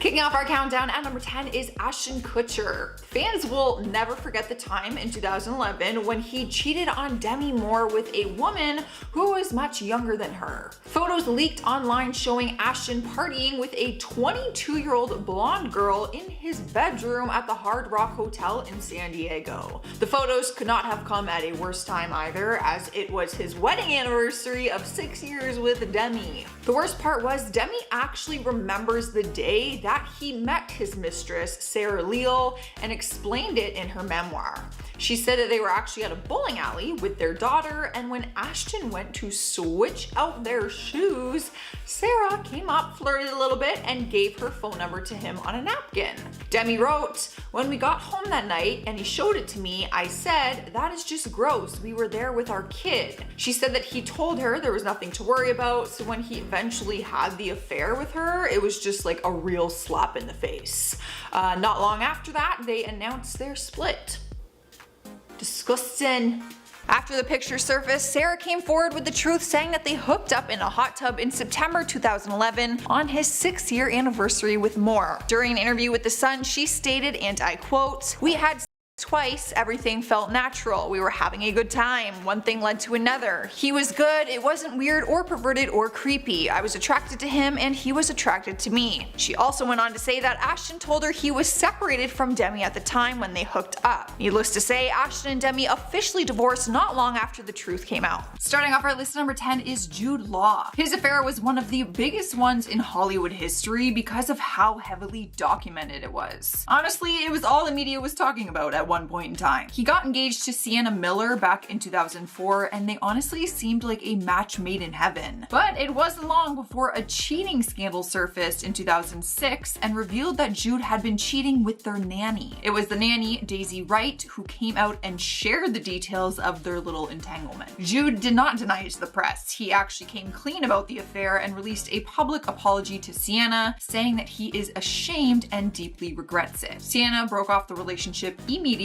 Kicking off our countdown at number 10 is Ashton Kutcher. Fans will never forget the time in 2011 when he cheated on Demi Moore with a woman who was much younger than her. Photos leaked online showing Ashton partying with a 22-year-old blonde girl in his bedroom at the Hard Rock Hotel in San Diego. The photos could not have come at a worse time either, as it was his wedding anniversary of 6 years with Demi. The worst part was Demi actually remembers the day that he met his mistress, Sarah Leal, and explained it in her memoir. She said that they were actually at a bowling alley with their daughter, and when Ashton went to switch out their shoes, Sarah came up, flirted a little bit, and gave her phone number to him on a napkin. Demi wrote, "When we got home that night and he showed it to me, I said, that is just gross. We were there with our kid." She said that he told her there was nothing to worry about, so when he eventually had the affair with her, it was just like a real slap in the face. Not long after that, they announced their split. Disgusting. After the picture surfaced, Sarah came forward with the truth, saying that they hooked up in a hot tub in September 2011 on his 6-year anniversary with Moore. During an interview with The Sun, she stated, and I quote, "We had twice, everything felt natural. We were having a good time. One thing led to another. He was good. It wasn't weird or perverted or creepy. I was attracted to him and he was attracted to me." She also went on to say that Ashton told her he was separated from Demi at the time when they hooked up. Needless to say, Ashton and Demi officially divorced not long after the truth came out. Starting off our list, number 10 is Jude Law. His affair was one of the biggest ones in Hollywood history because of how heavily documented it was. Honestly, it was all the media was talking about at one point in time. He got engaged to Sienna Miller back in 2004, and they honestly seemed like a match made in heaven. But it wasn't long before a cheating scandal surfaced in 2006 and revealed that Jude had been cheating with their nanny. It was the nanny, Daisy Wright, who came out and shared the details of their little entanglement. Jude did not deny it to the press. He actually came clean about the affair and released a public apology to Sienna, saying that he is ashamed and deeply regrets it. Sienna broke off the relationship immediately,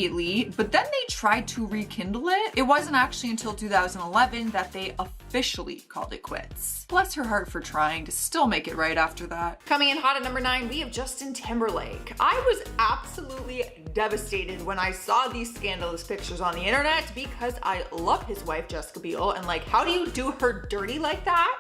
but then they tried to rekindle it. It wasn't actually until 2011 that they officially called it quits. Bless her heart for trying to still make it right after that. Coming in hot at number 9, we have Justin Timberlake. I was absolutely devastated when I saw these scandalous pictures on the internet because I love his wife Jessica Biel, and like, how do you do her dirty like that?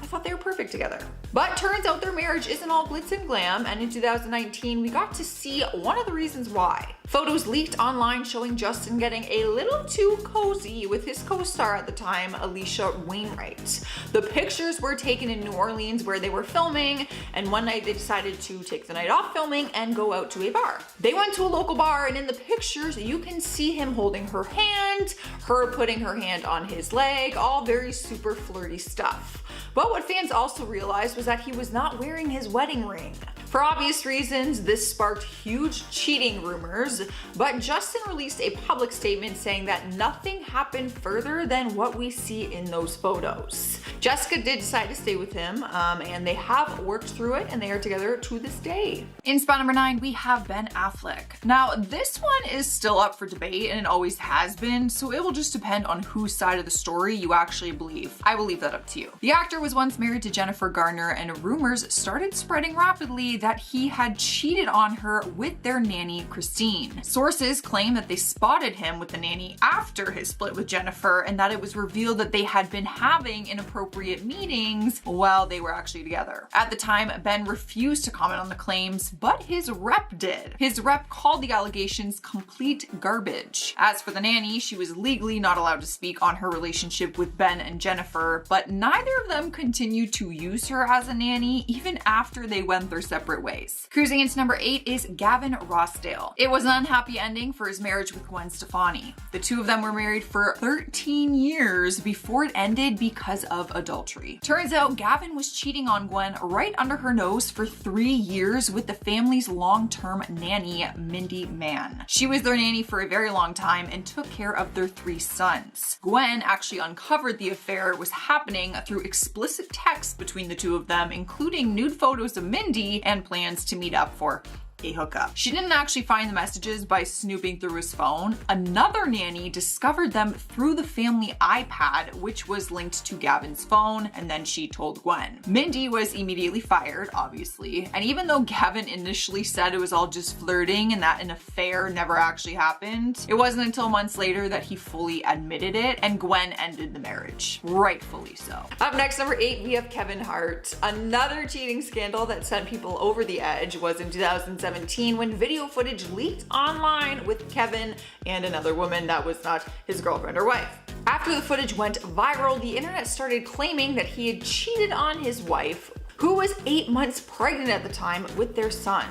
I thought they were perfect together. But turns out their marriage isn't all glitz and glam, and in 2019 we got to see one of the reasons why. Photos leaked online showing Justin getting a little too cozy with his co-star at the time, Alicia Wainwright. The pictures were taken in New Orleans where they were filming, and one night they decided to take the night off filming and go out to a bar. They went to a local bar, and in the pictures you can see him holding her hand, her putting her hand on his leg, all very super flirty stuff. But what fans also realized was that he was not wearing his wedding ring. For obvious reasons, this sparked huge cheating rumors, but Justin released a public statement saying that nothing happened further than what we see in those photos. Jessica did decide to stay with him, and they have worked through it, and they are together to this day. In spot number 9, we have Ben Affleck. Now, this one is still up for debate, and it always has been, so it will just depend on whose side of the story you actually believe. I will leave that up to you. The actor was once married to Jennifer Garner, and rumors started spreading rapidly that he had cheated on her with their nanny, Christine. Sources claim that they spotted him with the nanny after his split with Jennifer, and that it was revealed that they had been having inappropriate meetings while they were actually together. At the time, Ben refused to comment on the claims, but his rep did. His rep called the allegations complete garbage. As for the nanny, she was legally not allowed to speak on her relationship with Ben and Jennifer, but neither of them continued to use her as a nanny even after they went their separate ways. Cruising into number 8 is Gavin Rossdale. It was an unhappy ending for his marriage with Gwen Stefani. The two of them were married for 13 years before it ended because of adultery. Turns out Gavin was cheating on Gwen right under her nose for 3 years with the family's long-term nanny, Mindy Mann. She was their nanny for a very long time and took care of their 3 sons. Gwen actually uncovered the affair was happening through explicit texts between the two of them, including nude photos of Mindy and plans to meet up for a hookup. She didn't actually find the messages by snooping through his phone. Another nanny discovered them through the family iPad, which was linked to Gavin's phone, and then she told Gwen. Mindy was immediately fired, obviously, and even though Gavin initially said it was all just flirting and that an affair never actually happened, it wasn't until months later that he fully admitted it, and Gwen ended the marriage. Rightfully so. Up next, number 8, we have Kevin Hart. Another cheating scandal that sent people over the edge was in 2017 when video footage leaked online with Kevin and another woman that was not his girlfriend or wife. After the footage went viral, the internet started claiming that he had cheated on his wife, who was 8 months pregnant at the time, with their son.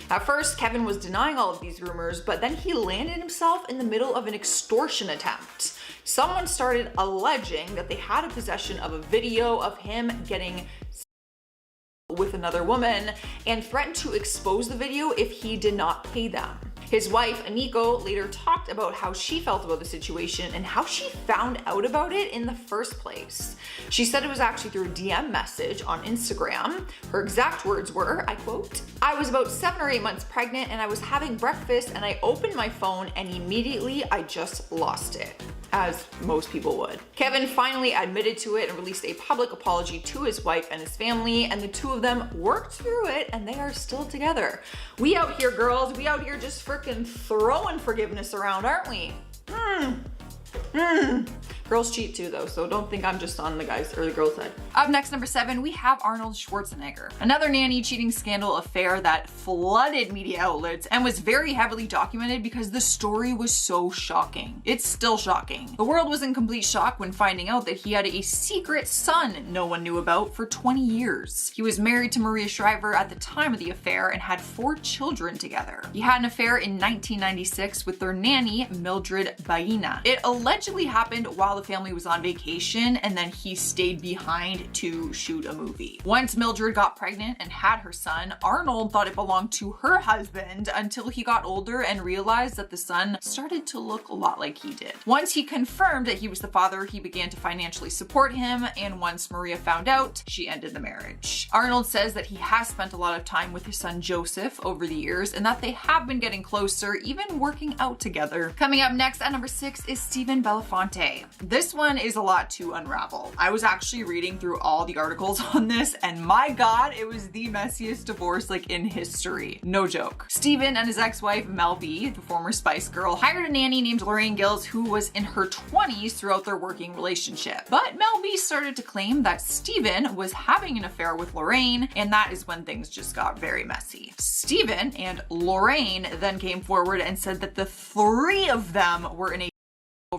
At first, Kevin was denying all of these rumors, but then he landed himself in the middle of an extortion attempt. Someone started alleging that they had a possession of a video of him getting with another woman and threatened to expose the video if he did not pay them. His wife, Aniko, later talked about how she felt about the situation and how she found out about it in the first place. She said it was actually through a DM message on Instagram. Her exact words were, I quote, "I was about 7 or 8 months pregnant and I was having breakfast and I opened my phone and immediately I just lost it." As most people would. Kevin finally admitted to it and released a public apology to his wife and his family, and the two of them worked through it and they are still together. We out here, girls, we out here just freaking throwing forgiveness around, aren't we? Girls cheat too though, so don't think I'm just on the guys or the girls' side. Up next, number 7, we have Arnold Schwarzenegger. Another nanny cheating scandal affair that flooded media outlets and was very heavily documented because the story was so shocking. It's still shocking. The world was in complete shock when finding out that he had a secret son no one knew about for 20 years. He was married to Maria Shriver at the time of the affair and had 4 children together. He had an affair in 1996 with their nanny, Mildred Baena. It allegedly happened while the family was on vacation and then he stayed behind to shoot a movie. Once Mildred got pregnant and had her son, Arnold thought it belonged to her husband until he got older and realized that the son started to look a lot like he did. Once he confirmed that he was the father, he began to financially support him, and once Maria found out, she ended the marriage. Arnold says that he has spent a lot of time with his son Joseph over the years and that they have been getting closer, even working out together. Coming up next at number 6 is Stephen Belafonte. This one is a lot to unravel. I was actually reading through all the articles on this and my god, it was the messiest divorce like in history. No joke. Stephen and his ex-wife Mel B, the former Spice Girl, hired a nanny named Lorraine Gills who was in her 20s throughout their working relationship. But Mel B started to claim that Stephen was having an affair with Lorraine, and that is when things just got very messy. Stephen and Lorraine then came forward and said that the 3 of them were in a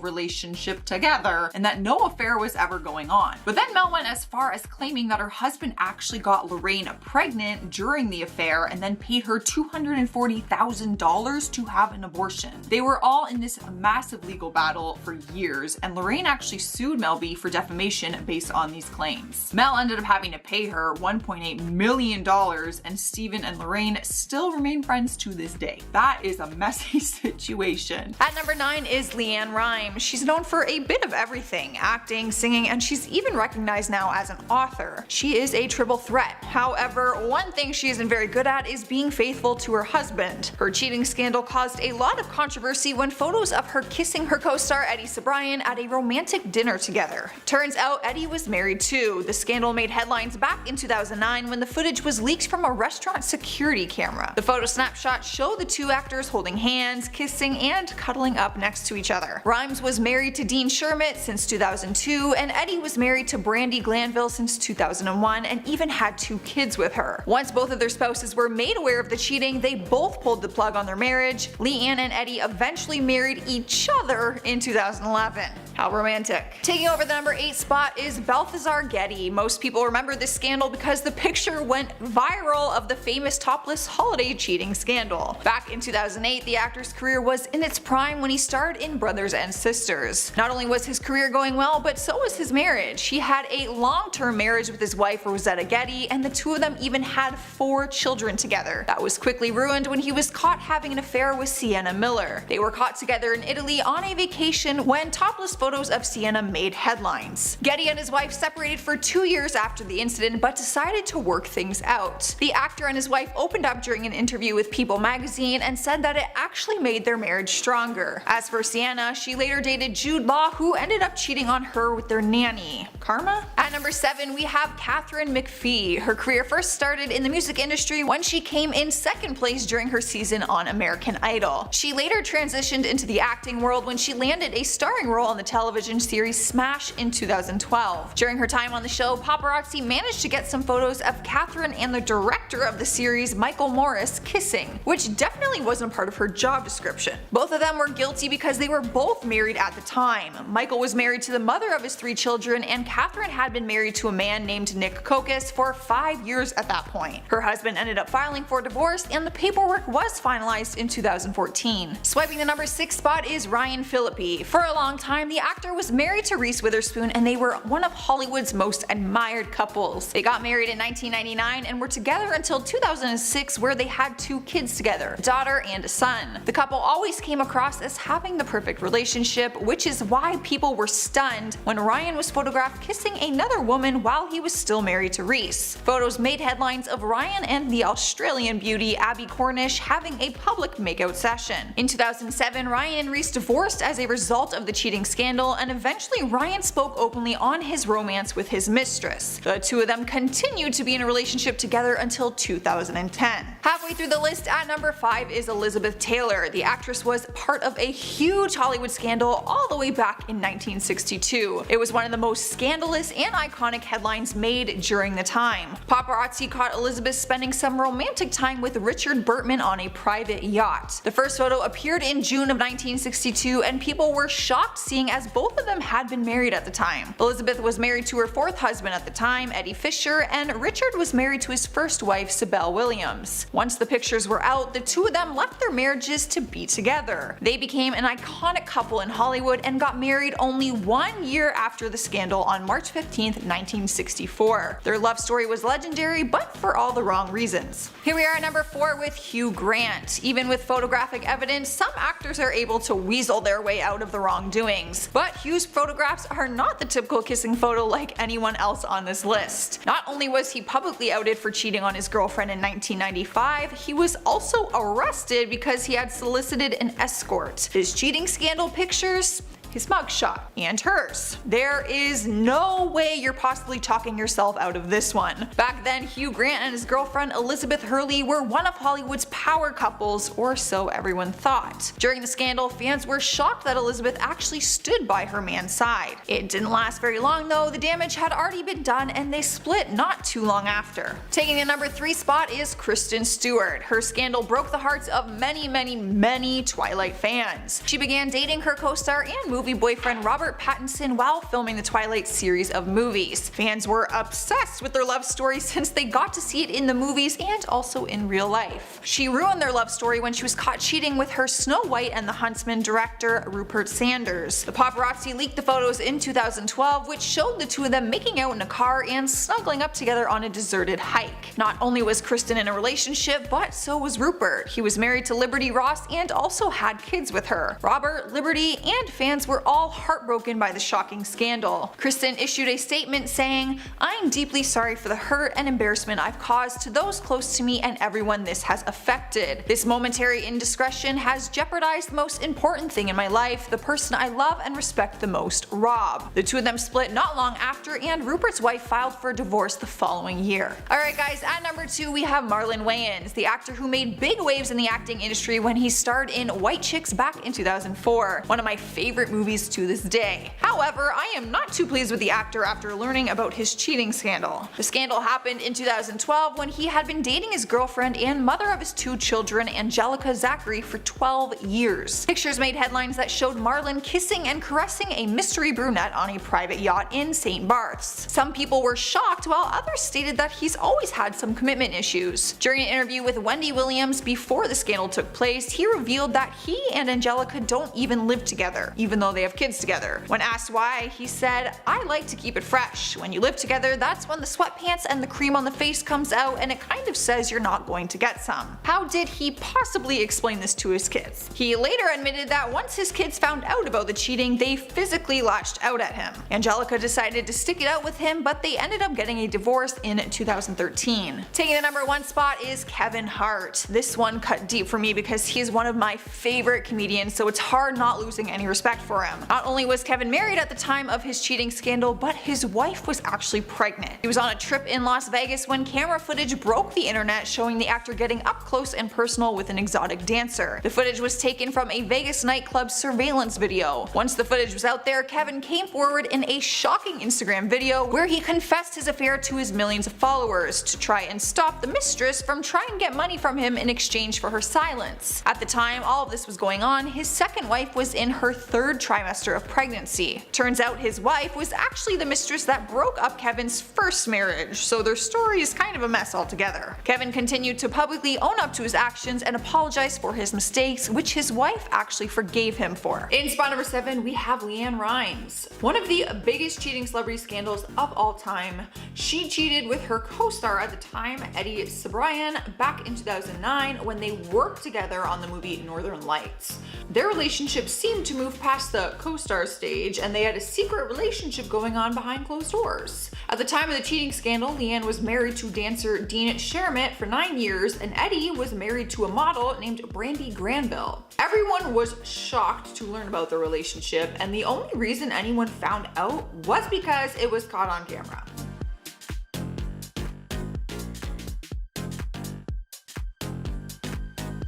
relationship together and that no affair was ever going on. But then Mel went as far as claiming that her husband actually got Lorraine pregnant during the affair and then paid her $240,000 to have an abortion. They were all in this massive legal battle for years, and Lorraine actually sued Mel B for defamation based on these claims. Mel ended up having to pay her $1.8 million, and Stephen and Lorraine still remain friends to this day. That is a messy situation. At number 9 is Leann Rimes. She's known for a bit of everything, acting, singing, and she's even recognized now as an author. She is a triple threat. However, one thing she isn't very good at is being faithful to her husband. Her cheating scandal caused a lot of controversy when photos of her kissing her co-star Eddie Cibrian at a romantic dinner together. Turns out Eddie was married too. The scandal made headlines back in 2009 when the footage was leaked from a restaurant security camera. The photo snapshots show the two actors holding hands, kissing, and cuddling up next to each other. Rimes was married to Dean Shermitt since 2002, and Eddie was married to Brandi Glanville since 2001 and even had 2 kids with her. Once both of their spouses were made aware of the cheating, they both pulled the plug on their marriage. Leann and Eddie eventually married each other in 2011. How romantic. Taking over the number 8 spot is Balthazar Getty. Most people remember this scandal because the picture went viral of the famous topless holiday cheating scandal. Back in 2008, the actor's career was in its prime when he starred in Brothers and Sisters. Not only was his career going well, but so was his marriage. He had a long-term marriage with his wife Rosetta Getty, and the two of them even had 4 children together. That was quickly ruined when he was caught having an affair with Sienna Miller. They were caught together in Italy on a vacation when topless photos of Sienna made headlines. Getty and his wife separated for 2 years after the incident but decided to work things out. The actor and his wife opened up during an interview with People magazine and said that it actually made their marriage stronger. As for Sienna, she later dated Jude Law, who ended up cheating on her with their nanny. Karma? At number 7, we have Katharine McPhee. Her career first started in the music industry when she came in second place during her season on American Idol. She later transitioned into the acting world when she landed a starring role on the television series Smash in 2012. During her time on the show, paparazzi managed to get some photos of Katharine and the director of the series, Michael Morris, kissing, which definitely wasn't part of her job description. Both of them were guilty because they were both married at the time. Michael was married to the mother of his 3 children, and Katharine had been married to a man named Nick Kokos for 5 years at that point. Her husband ended up filing for divorce, and the paperwork was finalized in 2014. Swiping the number 6 spot is Ryan Phillippe. For a long time, the actor was married to Reese Witherspoon, and they were one of Hollywood's most admired couples. They got married in 1999 and were together until 2006, where they had 2 kids together, a daughter and a son. The couple always came across as having the perfect relationship, which is why people were stunned when Ryan was photographed kissing another woman while he was still married to Reese. Photos made headlines of Ryan and the Australian beauty Abby Cornish having a public makeout session. In 2007, Ryan and Reese divorced as a result of the cheating scandal, and eventually Ryan spoke openly on his romance with his mistress. The two of them continued to be in a relationship together until 2010. Halfway through the list at number 5 is Elizabeth Taylor. The actress was part of a huge Hollywood scandal all the way back in 1962. It was one of the most scandalous and iconic headlines made during the time. Paparazzi caught Elizabeth spending some romantic time with Richard Bertman on a private yacht. The first photo appeared in June of 1962, and people were shocked seeing as both of them had been married at the time. Elizabeth was married to her 4th husband at the time, Eddie Fisher, and Richard was married to his first wife, Sibel Williams. Once the pictures were out, the two of them left their marriages to be together. They became an iconic couple in Hollywood and got married only 1 year after the scandal on March 15, 1964. Their love story was legendary, but for all the wrong reasons. Here we are at number 4 with Hugh Grant. Even with photographic evidence, some actors are able to weasel their way out of the wrongdoings. But Hugh's photographs are not the typical kissing photo like anyone else on this list. Not only was he publicly outed for cheating on his girlfriend in 1995, he was also arrested because he had solicited an escort. His cheating scandal pictures, his mugshot, and hers. There is no way you're possibly talking yourself out of this one. Back then, Hugh Grant and his girlfriend Elizabeth Hurley were one of Hollywood's power couples, or so everyone thought. During the scandal, fans were shocked that Elizabeth actually stood by her man's side. It didn't last very long though. The damage had already been done and they split not too long after. Taking the number 3 spot is Kristen Stewart. Her scandal broke the hearts of many Twilight fans. She began dating her co-star and movie boyfriend Robert Pattinson while filming the Twilight series of movies. Fans were obsessed with their love story since they got to see it in the movies and also in real life. She ruined their love story when she was caught cheating with her Snow White and the Huntsman director Rupert Sanders. The paparazzi leaked the photos in 2012, which showed the two of them making out in a car and snuggling up together on a deserted hike. Not only was Kristen in a relationship, but so was Rupert. He was married to Liberty Ross and also had kids with her. Robert, Liberty, and fans were all heartbroken by the shocking scandal. Kristen issued a statement saying, "I am deeply sorry for the hurt and embarrassment I've caused to those close to me and everyone this has affected. This momentary indiscretion has jeopardized the most important thing in my life, the person I love and respect the most, Rob." The two of them split not long after, and Rupert's wife filed for divorce the following year. Alright guys, at number 2 we have Marlon Wayans, the actor who made big waves in the acting industry when he starred in White Chicks back in 2004, one of my favorite movies to this day. However, I am not too pleased with the actor after learning about his cheating scandal. The scandal happened in 2012 when he had been dating his girlfriend and mother of his 2 children, Angelica Zachary, for 12 years. Pictures made headlines that showed Marlon kissing and caressing a mystery brunette on a private yacht in St. Barths. Some people were shocked while others stated that he's always had some commitment issues. During an interview with Wendy Williams before the scandal took place, he revealed that he and Angelica don't even live together, even though though they have kids together. When asked why, he said, "I like to keep it fresh. When you live together, that's when the sweatpants and the cream on the face comes out and it kind of says you're not going to get some." How did he possibly explain this to his kids? He later admitted that once his kids found out about the cheating, they physically lashed out at him. Angelica decided to stick it out with him, but they ended up getting a divorce in 2013. Taking the #1 spot is Kevin Hart. This one cut deep for me because he's one of my favorite comedians, so it's hard not losing any respect for him. Not only was Kevin married at the time of his cheating scandal, but his wife was actually pregnant. He was on a trip in Las Vegas when camera footage broke the internet showing the actor getting up close and personal with an exotic dancer. The footage was taken from a Vegas nightclub surveillance video. Once the footage was out there, Kevin came forward in a shocking Instagram video where he confessed his affair to his millions of followers to try and stop the mistress from trying to get money from him in exchange for her silence. At the time all of this was going on, his second wife was in her 3rd trimester of pregnancy. Turns out his wife was actually the mistress that broke up Kevin's first marriage, so their story is kind of a mess altogether. Kevin continued to publicly own up to his actions and apologize for his mistakes, which his wife actually forgave him for. In spot #7, we have Leann Rimes. One of the biggest cheating celebrity scandals of all time. She cheated with her co-star at the time, Eddie Cibrian, back in 2009 when they worked together on the movie Northern Lights. Their relationship seemed to move past the co-star stage, and they had a secret relationship going on behind closed doors. At the time of the cheating scandal, Leann was married to dancer Dean Shermitt for 9 years, and Eddie was married to a model named Brandy Granville. Everyone was shocked to learn about their relationship, and the only reason anyone found out was because it was caught on camera.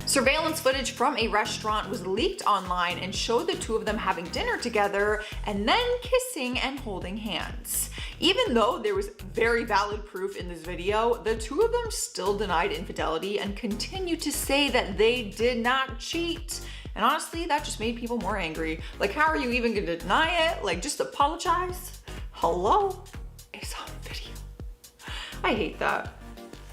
Surveillance footage from a restaurant was leaked online and showed the two of them having dinner together and then kissing and holding hands. Even though there was very valid proof in this video, the two of them still denied infidelity and continued to say that they did not cheat. And honestly, that just made people more angry. Like, how are you even gonna deny it? Like, just apologize? Hello? It's on video. I hate that.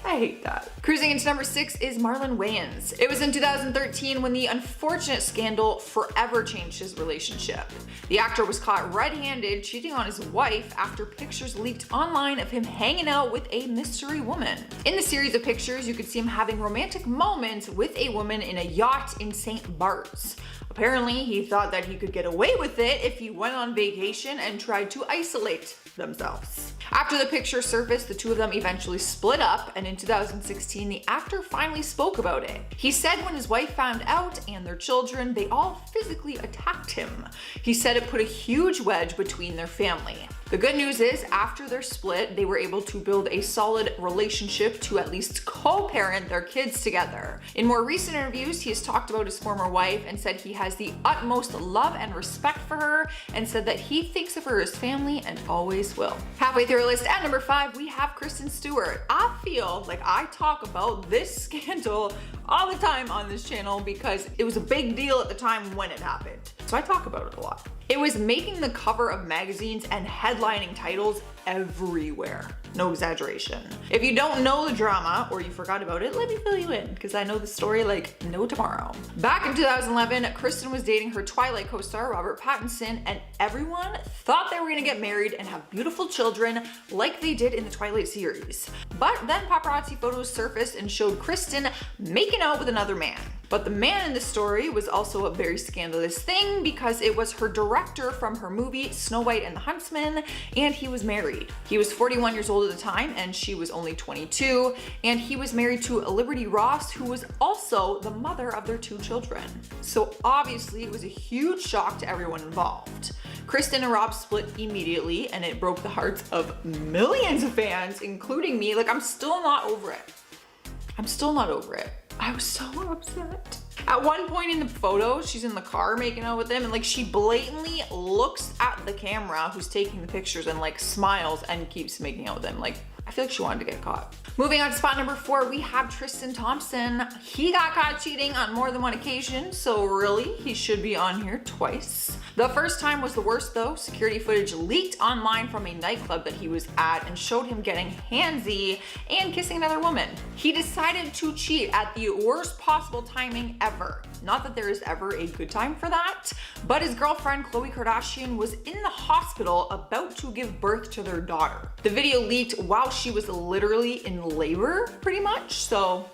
I hate that. Cruising into #6 is Marlon Wayans. It was in 2013 when the unfortunate scandal forever changed his relationship. The actor was caught red-handed cheating on his wife after pictures leaked online of him hanging out with a mystery woman. In the series of pictures, you could see him having romantic moments with a woman in a yacht in St. Bart's. Apparently, he thought that he could get away with it if he went on vacation and tried to isolate themselves. After the picture surfaced, the two of them eventually split up, and in 2016, the actor finally spoke about it. He said when his wife found out and their children, they all physically attacked him. He said it put a huge wedge between their family. The good news is, after their split, they were able to build a solid relationship to at least co-parent their kids together. In more recent interviews, he has talked about his former wife and said he has the utmost love and respect for her, and said that he thinks of her as family and always will. Halfway through our list at #5, we have Kristen Stewart. I feel like I talk about this scandal all the time on this channel because it was a big deal at the time when it happened. So I talk about it a lot. It was making the cover of magazines and headlining titles everywhere. No exaggeration. If you don't know the drama or you forgot about it, let me fill you in because I know the story like no tomorrow. Back in 2011, Kristen was dating her Twilight co-star Robert Pattinson, and everyone thought they were gonna get married and have beautiful children like they did in the Twilight series. But then paparazzi photos surfaced and showed Kristen making out with another man. But the man in the story was also a very scandalous thing because it was her director from her movie Snow White and the Huntsman, and he was married. He was 41 years old at the time and she was only 22, and he was married to Liberty Ross, who was also the mother of their 2 children. So obviously it was a huge shock to everyone involved. Kristen and Rob split immediately, and it broke the hearts of millions of fans, including me. Like, I'm still not over it. I'm still not over it. I was so upset. At one point in the photo, she's in the car making out with him, and like she blatantly looks at the camera who's taking the pictures and like smiles and keeps making out with him. Like, I feel like she wanted to get caught. Moving on to spot number 4, we have Tristan Thompson. He got caught cheating on more than one occasion, so really, he should be on here twice. The first time was the worst though. Security footage leaked online from a nightclub that he was at and showed him getting handsy and kissing another woman. He decided to cheat at the worst possible timing ever. Not that there is ever a good time for that, but his girlfriend Khloe Kardashian was in the hospital about to give birth to their daughter. The video leaked while she was literally in labor, pretty much, so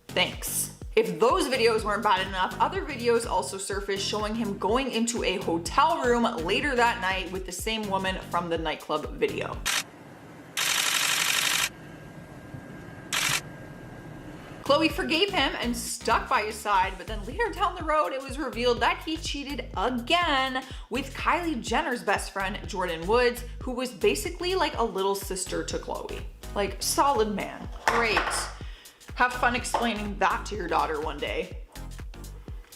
thanks. If those videos weren't bad enough, other videos also surfaced showing him going into a hotel room later that night with the same woman from the nightclub video. Khloe forgave him and stuck by his side, but then later down the road, it was revealed that he cheated again with Kylie Jenner's best friend, Jordyn Woods, who was basically like a little sister to Khloe. Like, solid man. Great. Have fun explaining that to your daughter one day.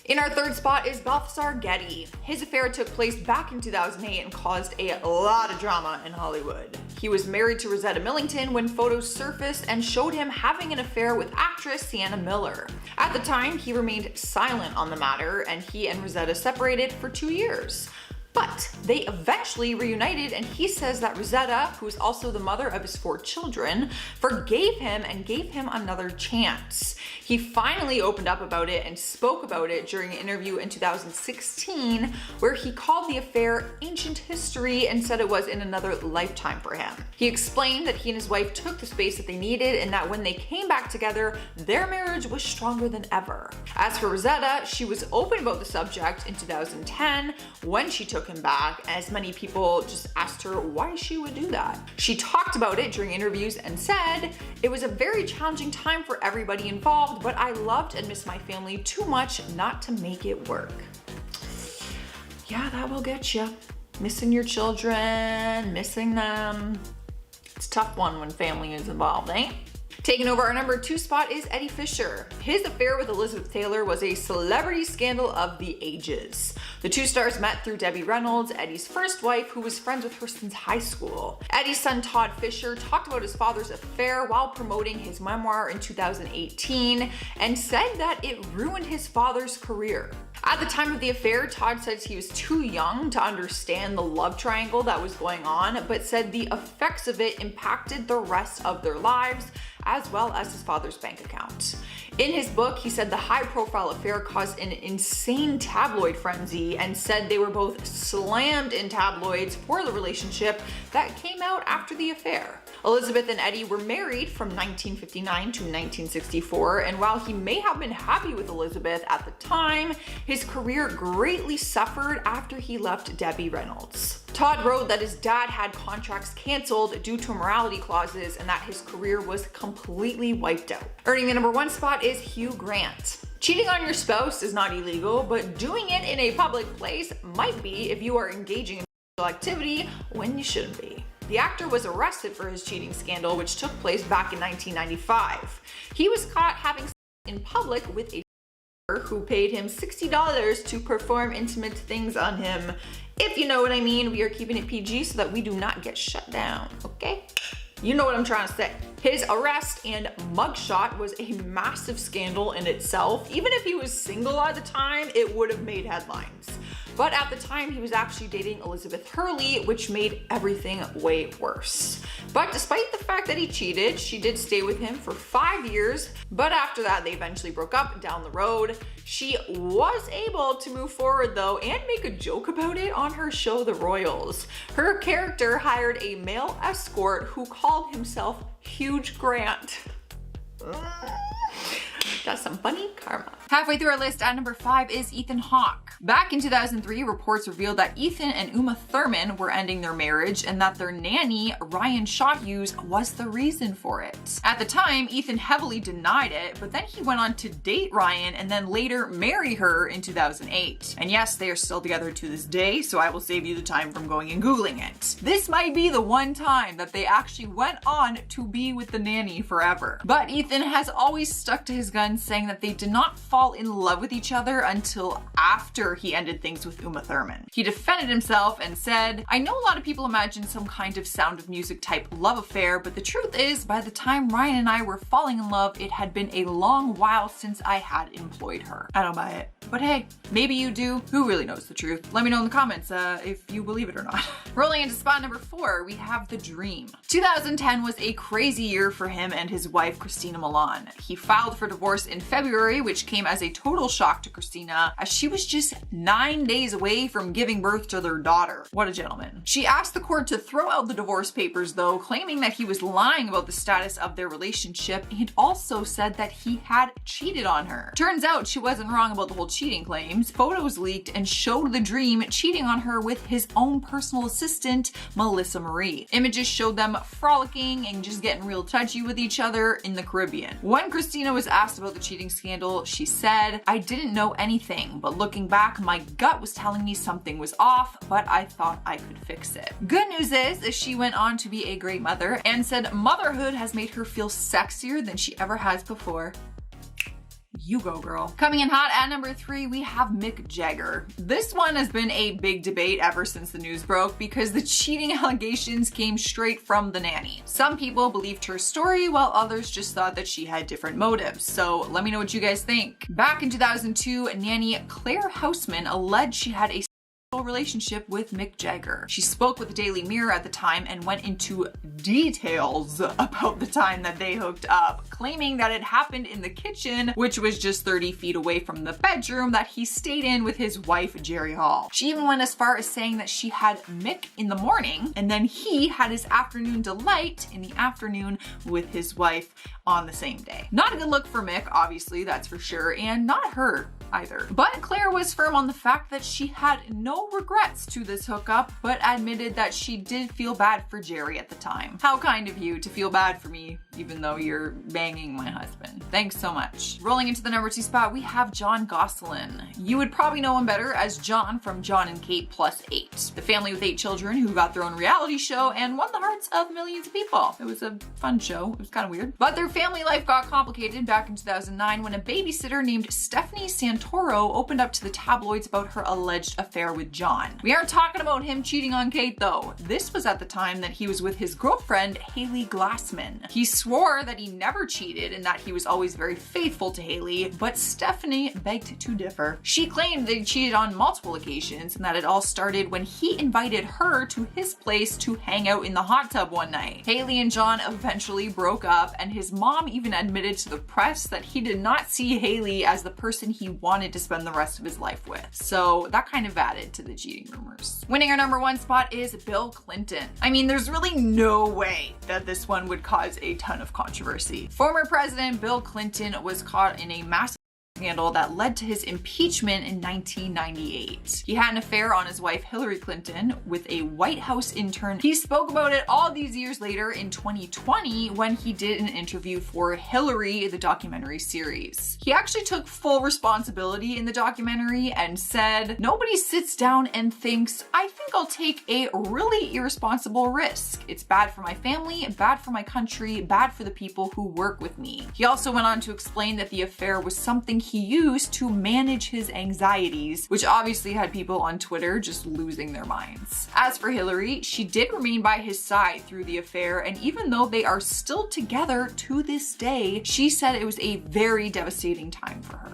In our third spot is Balthazar Getty. His affair took place back in 2008 and caused a lot of drama in Hollywood. He was married to Rosetta Millington when photos surfaced and showed him having an affair with actress Sienna Miller. At the time, he remained silent on the matter, and he and Rosetta separated for 2 years. But they eventually reunited, and he says that Rosetta, who is also the mother of his 4 children, forgave him and gave him another chance. He finally opened up about it and spoke about it during an interview in 2016, where he called the affair ancient history and said it was in another lifetime for him. He explained that he and his wife took the space that they needed and that when they came back together, their marriage was stronger than ever. As for Rosetta, she was open about the subject in 2010 when she took him back, as many people just asked her why she would do that. She talked about it during interviews and said, "It was a very challenging time for everybody involved, but I loved and missed my family too much not to make it work." Yeah, that will get you. Missing your children, missing them. It's a tough one when family is involved, eh? Taking over our number 2 spot is Eddie Fisher. His affair with Elizabeth Taylor was a celebrity scandal of the ages. The 2 stars met through Debbie Reynolds, Eddie's first wife, who was friends with her since high school. Eddie's son Todd Fisher talked about his father's affair while promoting his memoir in 2018 and said that it ruined his father's career. At the time of the affair, Todd says he was too young to understand the love triangle that was going on, but said the effects of it impacted the rest of their lives, as well as his father's bank account. In his book, he said the high-profile affair caused an insane tabloid frenzy and said they were both slammed in tabloids for the relationship that came out after the affair. Elizabeth and Eddie were married from 1959 to 1964, and while he may have been happy with Elizabeth at the time, his career greatly suffered after he left Debbie Reynolds. Todd wrote that his dad had contracts canceled due to morality clauses and that his career was completely wiped out. Earning the number 1 spot is Hugh Grant. Cheating on your spouse is not illegal, but doing it in a public place might be if you are engaging in sexual activity when you shouldn't be. The actor was arrested for his cheating scandal, which took place back in 1995. He was caught having sex in public with a who paid him $60 to perform intimate things on him. If you know what I mean, we are keeping it PG so that we do not get shut down, okay? You know what I'm trying to say. His arrest and mugshot was a massive scandal in itself. Even if he was single at the time, it would have made headlines. But at the time, he was actually dating Elizabeth Hurley, which made everything way worse. But despite the fact that he cheated, she did stay with him for 5 years. But after that, they eventually broke up down the road. She was able to move forward though and make a joke about it on her show, The Royals. Her character hired a male escort who called himself Huge Grant. That's some funny karma. Halfway through our list at number 5 is Ethan Hawke. Back in 2003, reports revealed that Ethan and Uma Thurman were ending their marriage and that their nanny, Ryan Shawhughes, was the reason for it. At the time, Ethan heavily denied it, but then he went on to date Ryan and then later marry her in 2008. And yes, they are still together to this day, so I will save you the time from going and Googling it. This might be the one time that they actually went on to be with the nanny forever. But Ethan has always stuck to his guns, saying that they did not fall in love with each other until after he ended things with Uma Thurman. He defended himself and said, "I know a lot of people imagine some kind of Sound of Music type love affair, but the truth is, by the time Ryan and I were falling in love, it had been a long while since I had employed her." I don't buy it. But hey, maybe you do. Who really knows the truth? Let me know in the comments if you believe it or not. Rolling into spot number 4, we have The Dream. 2010 was a crazy year for him and his wife, Christina Milian. He filed for divorce in February, which came as a total shock to Christina, as she was just 9 days away from giving birth to their daughter. What a gentleman. She asked the court to throw out the divorce papers though, claiming that he was lying about the status of their relationship and also said that he had cheated on her. Turns out she wasn't wrong about the whole cheating claims. Photos leaked and showed The Dream cheating on her with his own personal assistant, Melissa Marie. Images showed them frolicking and just getting real touchy with each other in the Caribbean. When Christina was asked about the cheating scandal, she said, "I didn't know anything, but looking back, my gut was telling me something was off, but I thought I could fix it." Good news is she went on to be a great mother and said motherhood has made her feel sexier than she ever has before. You go, girl. Coming in hot at number 3, we have Mick Jagger. This one has been a big debate ever since the news broke because the cheating allegations came straight from the nanny. Some people believed her story while others just thought that she had different motives. So let me know what you guys think. Back in 2002, nanny Claire Houseman alleged she had a relationship with Mick Jagger. She spoke with the Daily Mirror at the time and went into details about the time that they hooked up, claiming that it happened in the kitchen, which was just 30 feet away from the bedroom that he stayed in with his wife, Jerry Hall. She even went as far as saying that she had Mick in the morning and then he had his afternoon delight in the afternoon with his wife on the same day. Not a good look for Mick, obviously, that's for sure, and not her either. But Claire was firm on the fact that she had no regrets to this hookup, but admitted that she did feel bad for Jerry at the time. How kind of you to feel bad for me, even though you're banging my husband. Thanks so much. Rolling into the number 2 spot, we have Jon Gosselin. You would probably know him better as Jon from Jon and Kate +8, the family with 8 children who got their own reality show and won the hearts of millions of people. It was a fun show. It was kind of weird. But their family life got complicated back in 2009 when a babysitter named Stephanie Santoro opened up to the tabloids about her alleged affair with Jon. We aren't talking about him cheating on Kate though. This was at the time that he was with his girlfriend, Haley Glassman. He swore that he never cheated and that he was always very faithful to Haley, but Stephanie begged to differ. She claimed that he cheated on multiple occasions and that it all started when he invited her to his place to hang out in the hot tub one night. Haley and Jon eventually broke up, and his mom even admitted to the press that he did not see Haley as the person he wanted to spend the rest of his life with. So that kind of added to the cheating rumors. Winning our number 1 spot is Bill Clinton. I mean, there's really no way that this one would cause a ton of controversy. Former President Bill Clinton was caught in a massive scandal that led to his impeachment in 1998. He had an affair on his wife Hillary Clinton with a White House intern. He spoke about it all these years later in 2020 when he did an interview for Hillary, the documentary series. He actually took full responsibility in the documentary and said, "Nobody sits down and thinks, I think I'll take a really irresponsible risk. It's bad for my family, bad for my country, bad for the people who work with me." He also went on to explain that the affair was something he used to manage his anxieties, which obviously had people on Twitter just losing their minds. As for Hillary, she did remain by his side through the affair, and even though they are still together to this day, she said it was a very devastating time for her.